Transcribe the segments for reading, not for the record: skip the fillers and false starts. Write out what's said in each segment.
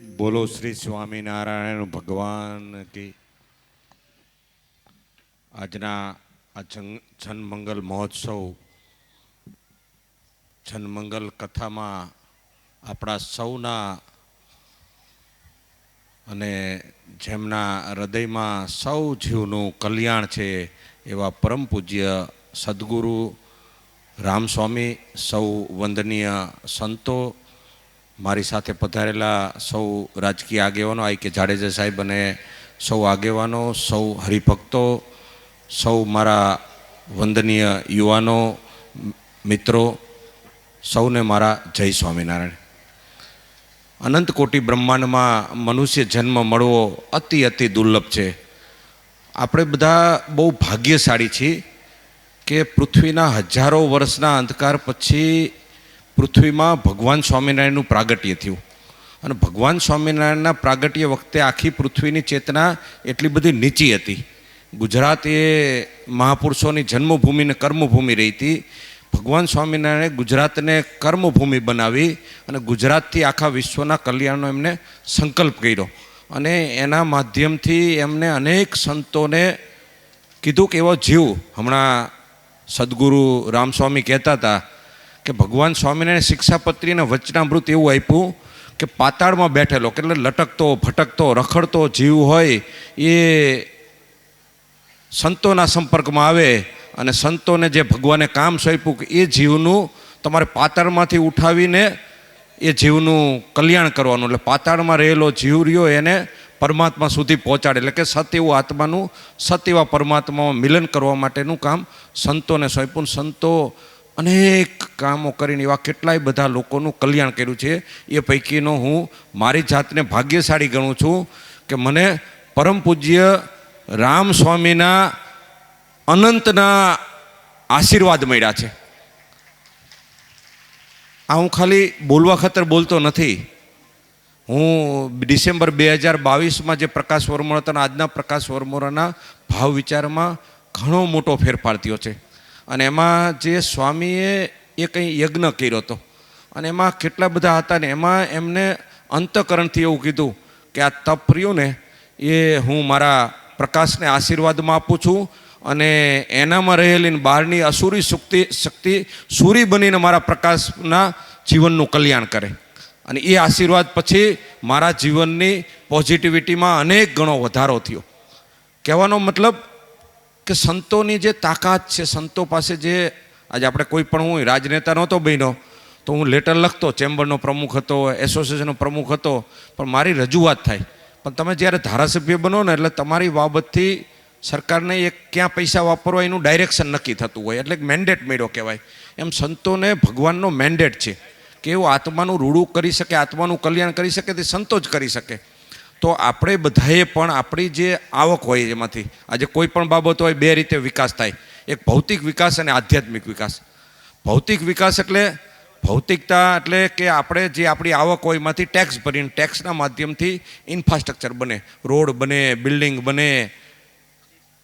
બોલો શ્રી સ્વામિનારાયણ ભગવાન કી. આજના આ જનમંગલ મહોત્સવ, જનમંગલ કથામાં આપણા સૌના અને જેમના હૃદયમાં સૌ જીવનું કલ્યાણ છે એવા પરમ પૂજ્ય સદગુરુ રામસ્વામી, સૌ વંદનીય સંતો, મારી સાથે પધારેલા સૌ રાજકીય આગેવાનો, આઈ કે જાડેજા સાહેબ અને સૌ આગેવાનો, સૌ હરિભક્તો, સૌ મારા વંદનીય યુવાનો મિત્રો, સૌને મારા જય સ્વામિનારાયણ. અનંત કોટી બ્રહ્માંડમાં મનુષ્ય જન્મ મળવો અતિ અતિ દુર્લભ છે. આપણે બધા બહુ ભાગ્યશાળી છીએ કે પૃથ્વીના હજારો વર્ષના અંધકાર પછી પૃથ્વીમાં ભગવાન સ્વામિનારાયણનું પ્રાગટ્ય થયું. અને ભગવાન સ્વામિનારાયણના પ્રાગટ્ય વખતે આખી પૃથ્વીની ચેતના એટલી બધી નીચી હતી. ગુજરાત એ મહાપુરુષોની જન્મભૂમિ ને કર્મભૂમિ રહી હતી. ભગવાન સ્વામિનારાયણે ગુજરાતને કર્મભૂમિ બનાવી અને ગુજરાતથી આખા વિશ્વના કલ્યાણનો એમને સંકલ્પ કર્યો. અને એના માધ્યમથી એમને અનેક સંતોને કીધું કે એવો જીવ, હમણાં સદગુરુ રામસ્વામી કહેતા હતા કે ભગવાન સ્વામિનારાયણ શિક્ષાપત્રી અને વચનામૃત એવું આપ્યું કે પાતાળમાં બેઠેલો, એટલે લટકતો ભટકતો રખડતો જીવ હોય એ સંતોના સંપર્કમાં આવે અને સંતોને જે ભગવાને કામ સોંપ્યું કે એ જીવનું તમારે પાતાળમાંથી ઉઠાવીને એ જીવનું કલ્યાણ કરવાનું. એટલે પાતાળમાં રહેલો જીવ રહ્યો એને પરમાત્મા સુધી પહોંચાડે, એટલે કે સત એવું આત્માનું સત એવા પરમાત્મામાં મિલન કરવા માટેનું કામ સંતોને સોંપ્યું. સંતો અનેક કામો કરીને એવા કેટલાય બધા લોકોનું કલ્યાણ કર્યું છે. એ પૈકીનો હું મારી જાતને ભાગ્યશાળી ગણું છું કે મને પરમ પૂજ્ય રામ સ્વામીના અનંતના આશીર્વાદ મળ્યા છે. આ હું ખાલી બોલવા ખાતર બોલતો નથી. હું ડિસેમ્બર 2022માં જે પ્રકાશ વરમોરા હતા આજના પ્રકાશ વરમોરાના ભાવ વિચારમાં ઘણો મોટો ફેરફાર થયો છે. અને એમાં જે સ્વામીએ એ કંઈ યજ્ઞ કર્યો હતો અને એમાં કેટલા બધા હતા ને એમાં એમને અંતઃકરણથી એવું કીધું કે આ તપ રહ્યું ને એ હું મારા પ્રકાશને આશીર્વાદમાં આપું છું અને એનામાં રહેલી બહારની અસુરી શક્તિ સૂરી બનીને મારા પ્રકાશના જીવનનું કલ્યાણ કરે. અને એ આશીર્વાદ પછી મારા જીવનની પોઝિટિવિટીમાં અનેક ગણો વધારો થયો. કહેવાનો મતલબ કે સંતોની જે તાકાત છે, સંતો પાસે જે આજે આપણે કોઈ પણ, હું રાજનેતા નહોતો બન્યો તો હું લેટર લખતો, ચેમ્બરનો પ્રમુખ હતો, એસોસિએશનનો પ્રમુખ હતો, પણ મારી રજૂઆત થાય. પણ તમે જ્યારે ધારાસભ્ય બનો ને એટલે તમારી બાબતથી સરકારને એક ક્યાં પૈસા વાપરવા એનું ડાયરેક્શન નક્કી થતું હોય, એટલે મેન્ડેટ મળ્યો કહેવાય. એમ સંતોને ભગવાનનો મેન્ડેટ છે કે એવું આત્માનું રૂડું કરી શકે, આત્માનું કલ્યાણ કરી શકે તે સંતો જ કરી શકે. તો આપણે બધાએ પણ આપણી જે આવક હોય એમાંથી આજે કોઈ પણ બાબત હોય બે રીતે વિકાસ થાય. એક ભૌતિક વિકાસ અને આધ્યાત્મિક વિકાસ. ભૌતિક વિકાસ એટલે ભૌતિકતા એટલે કે આપણે જે આપણી આવક હોય એમાંથી ટેક્સ ભરીને ટેક્સના માધ્યમથી ઇન્ફ્રાસ્ટ્રક્ચર બને, રોડ બને, બિલ્ડિંગ બને,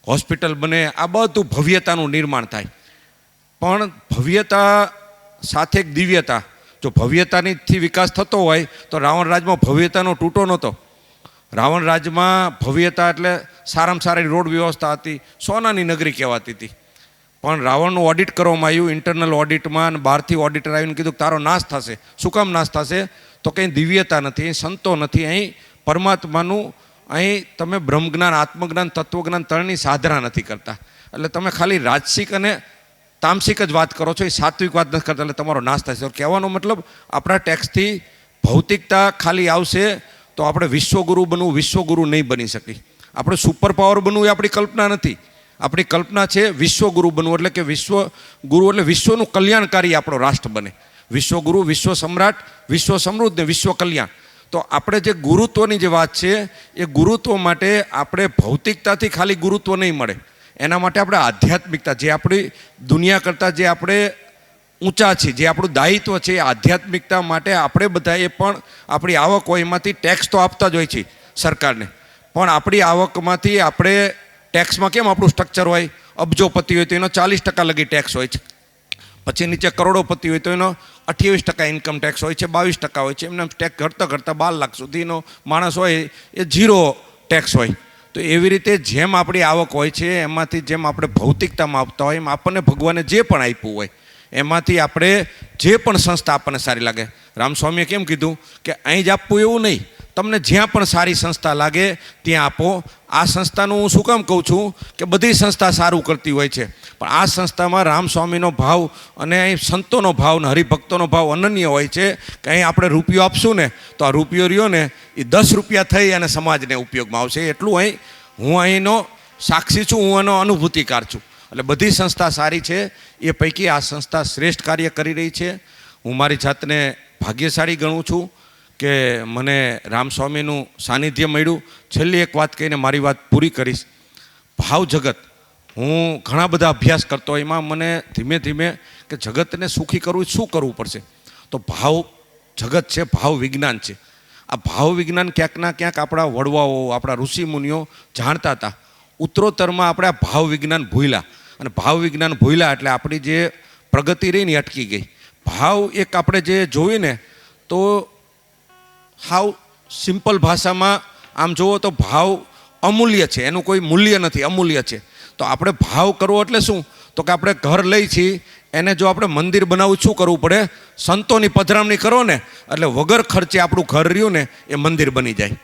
હોસ્પિટલ બને, આ બધું ભવ્યતાનું નિર્માણ થાય. પણ ભવ્યતા સાથે એક દિવ્યતા, જો ભવ્યતાથી વિકાસ થતો હોય તો રાવણ રાજમાં ભવ્યતાનો તૂટો નહોતો. રાવણ રાજમાં ભવ્યતા એટલે સારામાં સારી રોડ વ્યવસ્થા હતી, સોનાની નગરી કહેવાતી હતી. પણ રાવણનું ઓડિટ કરવામાં આવ્યું ઇન્ટરનલ ઓડિટમાં, અને બહારથી ઓડિટર આવીને કીધું કે તારો નાશ થશે. શું કામ નાશ થશે? તો કંઈ દિવ્યતા નથી, અહીં સંતો નથી, અહીં પરમાત્માનું, અહીં તમે બ્રહ્મજ્ઞાન, આત્મજ્ઞાન, તત્વજ્ઞાન ત્રણની સાધના નથી કરતા. એટલે તમે ખાલી રાજસિક અને તામસિક જ વાત કરો છો, એ સાત્વિક વાત નથી કરતા, એટલે તમારો નાશ થશે. કહેવાનો મતલબ આપણા ટેક્સથી ભૌતિકતા ખાલી આવશે તો આપણે વિશ્વગુરુ બનવું, વિશ્વગુરુ નહીં બની શકી. આપણે સુપર પાવર બનવું એ આપણી કલ્પના નથી. આપણી કલ્પના છે વિશ્વગુરુ બનવું, એટલે કે વિશ્વગુરુ એટલે વિશ્વનું કલ્યાણકારી આપણો રાષ્ટ્ર બને. વિશ્વગુરુ, વિશ્વ સમ્રાટ, વિશ્વ સમૃદ્ધ ને વિશ્વ કલ્યાણ. તો આપણે જે ગુરુત્વની જે વાત છે એ ગુરુત્વ માટે આપણે ભૌતિકતાથી ખાલી ગુરુત્વ નહીં મળે. એના માટે આપણે આધ્યાત્મિકતા, જે આપણી દુનિયા કરતાં જે આપણે ઊંચા છીએ, જે આપણું દાયિત્વ છે એ આધ્યાત્મિકતા માટે આપણે બધાએ પણ આપણી આવક હોય એમાંથી ટેક્સ તો આપતા જ હોય છે સરકારને. પણ આપણી આવકમાંથી આપણે ટેક્સમાં કેમ આપણું સ્ટ્રક્ચર હોય, અબજોપતિ હોય તો એનો 40% લગી ટેક્સ હોય છે. પછી નીચે કરોડોપતિ હોય તો એનો 28% ઇન્કમ ટેક્સ હોય છે, 22% હોય છે, એમને ટેક્સ ઘટતા ઘટતા 12 લાખ સુધીનો માણસ હોય એ 0 ટેક્સ હોય. તો એવી રીતે જેમ આપણી આવક હોય છે એમાંથી જેમ આપણે ભૌતિકતામાં આપતા હોય એમ આપણને ભગવાને જે પણ આપ્યું હોય એમાંથી આપણે જે પણ સંસ્થા આપણને સારી લાગે. રામસ્વામીએ કેમ કીધું કે અહીં જ આપવું એવું નહીં, તમને જ્યાં પણ સારી સંસ્થા લાગે ત્યાં આપો. આ સંસ્થાનું હું શું કામ કહું છું કે બધી સંસ્થા સારું કરતી હોય છે, પણ આ સંસ્થામાં રામસ્વામીનો ભાવ અને અહીં સંતોનો ભાવ ને હરિભક્તોનો ભાવ અનન્ય હોય છે કે અહીં આપણે રૂપિયો આપશું ને તો આ રૂપિયો રહ્યો ને એ 10 રૂપિયા થઈ અને સમાજને ઉપયોગમાં આવશે. એટલું અહીં હું અહીંનો સાક્ષી છું, હું એનો અનુભૂતિકાર છું. એટલે બધી સંસ્થા સારી છે, એ પૈકી આ સંસ્થા શ્રેષ્ઠ કાર્ય કરી રહી છે. હું મારી જાતને ભાગ્યશાળી ગણું છું કે મને રામસ્વામીનું સાનિધ્ય મળ્યું. છેલ્લી એક વાત કહીને મારી વાત પૂરી કરીશ. ભાવ જગત, હું ઘણા બધા અભ્યાસ કરતો હોય, એમાં મને ધીમે ધીમે કે જગતને સુખી કરવું શું કરવું પડશે, તો ભાવ જગત છે, ભાવ વિજ્ઞાન છે. આ ભાવ વિજ્ઞાન ક્યાંકના ક્યાંક આપણા વડવાઓ, આપણા ઋષિમુનિઓ જાણતા હતા. ઉત્તરોત્તરમાં આપણે આ ભાવ વિજ્ઞાન ભૂલ્યા, અને ભાવ વિજ્ઞાન ભૂલ્યા એટલે આપણી જે પ્રગતિ રહી ને એ અટકી ગઈ. ભાવ એક આપણે જે જોઈને તો હાવ સિમ્પલ ભાષામાં આમ જુઓ તો ભાવ અમૂલ્ય છે, એનું કોઈ મૂલ્ય નથી, અમૂલ્ય છે. તો આપણે ભાવ કરવો એટલે શું, તો કે આપણે ઘર લઈ છીએ એને જો આપણે મંદિર બનાવવું શું કરવું પડે, સંતોની પધરામણી કરો ને એટલે વગર ખર્ચે આપણું ઘર રહ્યું ને એ મંદિર બની જાય.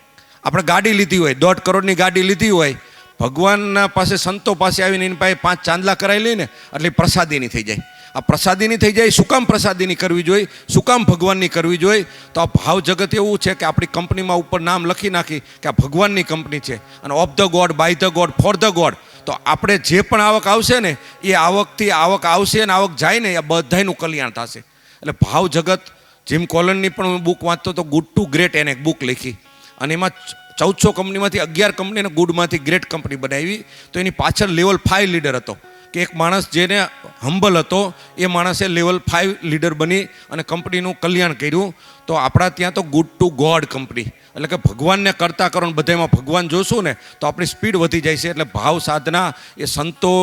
આપણે ગાડી લીધી હોય, 1.5 કરોડની ગાડી લીધી હોય, ભગવાનના પાસે સંતો પાસે આવીને એની પાસે 5 ચાંદલા કરાવી લઈને એટલે પ્રસાદીની થઈ જાય. આ પ્રસાદીની થઈ જાય, શું કામ પ્રસાદીની કરવી જોઈએ, શું કામ ભગવાનની કરવી જોઈએ? તો આ ભાવ જગત એવું છે કે આપણી કંપનીમાં ઉપર નામ લખી નાખી કે આ ભગવાનની કંપની છે અને of the god, by the god, for the god. તો આપણે જે પણ આવક આવશે ને એ આવકથી આવક આવશે અને આવક જાય ને એ બધાયનું કલ્યાણ થશે. એટલે ભાવ જગત, જીમ કોલનની પણ હું બુક વાંચતો તો ગુડ ટુ ગ્રેટ એને એક બુક લખી, અને એમાં 1400 કંપનીમાંથી 11 કંપનીને ગુડમાંથી ગ્રેટ કંપની બનાવી. તો એની પાછળ લેવલ 5 લીડર હતો કે એક માણસ જેને હમ્બલ હતો એ માણસે લેવલ 5 લીડર બની અને કંપનીનું કલ્યાણ કર્યું. તો આપણા ત્યાં તો ગુડ ટુ ગોડ કંપની, એટલે કે ભગવાનને કરતા કરો ને બધામાં ભગવાન જોશું ને તો આપણી સ્પીડ વધી જાય છે. એટલે ભાવ સાધના એ સંતો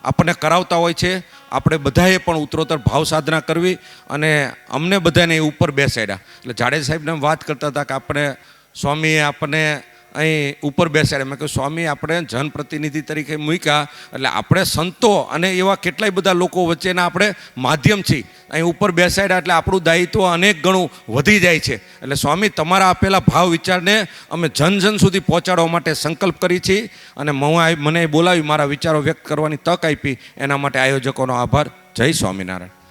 આપણને કરાવતા હોય છે. આપણે બધાએ પણ ઉત્તરોત્તર ભાવ સાધના કરવી, અને અમને બધાને એ ઉપર બેસાડ્યા. એટલે જાડેજા સાહેબને વાત કરતા હતા કે આપણે સ્વામીએ આપણને અહીં ઉપર બેસાડ્યા. મેં કહ્યું સ્વામી આપણે જનપ્રતિનિધિ તરીકે મૂક્યા, એટલે આપણે સંતો અને એવા કેટલાય બધા લોકો વચ્ચેના આપણે માધ્યમ છીએ, અહીં ઉપર બેસાડ્યા એટલે આપણું દાયિત્વ અનેક ગણું વધી જાય છે. એટલે સ્વામી તમારા આપેલા ભાવ વિચારને અમે જન જન સુધી પહોંચાડવા માટે સંકલ્પ કરી છીએ, અને મને બોલાવી મારા વિચારો વ્યક્ત કરવાની તક આપી એના માટે આયોજકોનો આભાર. જય સ્વામિનારાયણ.